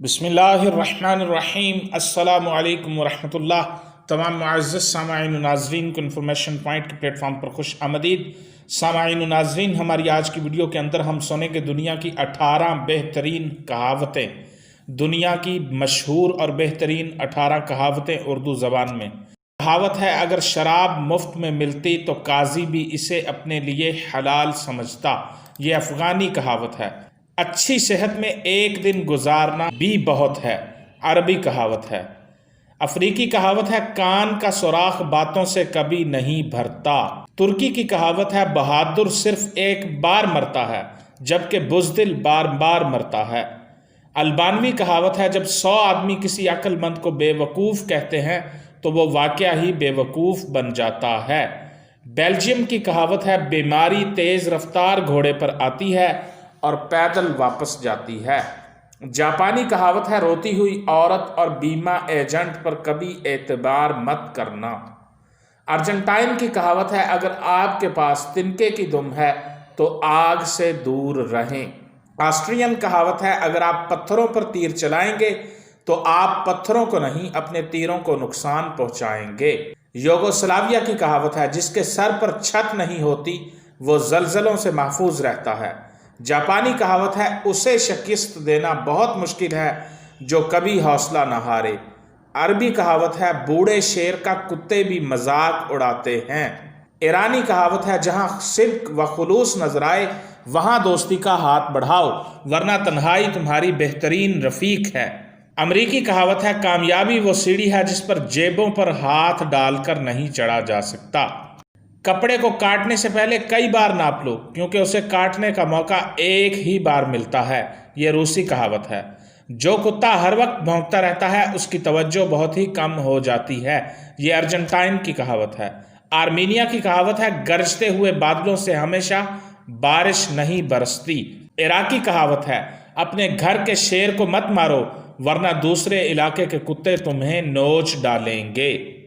بسم اللہ الرحمن الرحیم۔ السلام علیکم ورحمۃ اللہ۔ تمام معزز سامعین و ناظرین کو انفارمیشن پوائنٹ کے پلیٹ فارم پر خوش آمدید۔ سامعین و ناظرین، ہماری آج کی ویڈیو کے اندر ہم سنیں گے دنیا کی 18 بہترین کہاوتیں، دنیا کی مشہور اور بہترین 18 کہاوتیں اردو زبان میں۔ کہاوت ہے، اگر شراب مفت میں ملتی تو قاضی بھی اسے اپنے لیے حلال سمجھتا۔ یہ افغانی کہاوت ہے۔ اچھی صحت میں ایک دن گزارنا بھی بہت ہے، عربی کہاوت ہے۔ افریقی کہاوت ہے، کان کا سوراخ باتوں سے کبھی نہیں بھرتا۔ ترکی کی کہاوت ہے، بہادر صرف ایک بار مرتا ہے جبکہ بزدل بار بار مرتا ہے۔ البانوی کہاوت ہے، جب 100 آدمی کسی عقل مند کو بے وقوف کہتے ہیں تو وہ واقعہ ہی بے وقوف بن جاتا ہے۔ بیلجیم کی کہاوت ہے، بیماری تیز رفتار گھوڑے پر آتی ہے اور پیدل واپس جاتی ہے۔ جاپانی کہاوت ہے، روتی ہوئی عورت اور بیمہ ایجنٹ پر کبھی اعتبار مت کرنا۔ ارجنٹائن کی کہاوت ہے، اگر آپ کے پاس تنکے کی دم ہے تو آگ سے دور رہیں۔ آسٹرین کہاوت ہے، اگر آپ پتھروں پر تیر چلائیں گے تو آپ پتھروں کو نہیں اپنے تیروں کو نقصان پہنچائیں گے۔ یوگوسلاویہ کی کہاوت ہے، جس کے سر پر چھت نہیں ہوتی وہ زلزلوں سے محفوظ رہتا ہے۔ جاپانی کہاوت ہے، اسے شکست دینا بہت مشکل ہے جو کبھی حوصلہ نہ ہارے۔ عربی کہاوت ہے، بوڑھے شیر کا کتے بھی مذاق اڑاتے ہیں۔ ایرانی کہاوت ہے، جہاں صدق و خلوص نظر آئے وہاں دوستی کا ہاتھ بڑھاؤ ورنہ تنہائی تمہاری بہترین رفیق ہے۔ امریکی کہاوت ہے، کامیابی وہ سیڑھی ہے جس پر جیبوں پر ہاتھ ڈال کر نہیں چڑھا جا سکتا۔ کپڑے کو کاٹنے سے پہلے کئی بار ناپ لو کیونکہ اسے کاٹنے کا موقع ایک ہی بار ملتا ہے۔ یہ روسی کہاوت ہے۔ جو کتا ہر وقت بھونکتا رہتا ہے اس کی توجہ بہت ہی کم ہو جاتی ہے۔ یہ ارجنٹائن کی کہاوت ہے۔ آرمینیا کی کہاوت ہے، گرجتے ہوئے بادلوں سے ہمیشہ بارش نہیں برستی۔ عراقی کہاوت ہے، اپنے گھر کے شیر کو مت مارو ورنہ دوسرے علاقے کے کتے تمہیں نوچ ڈالیں گے۔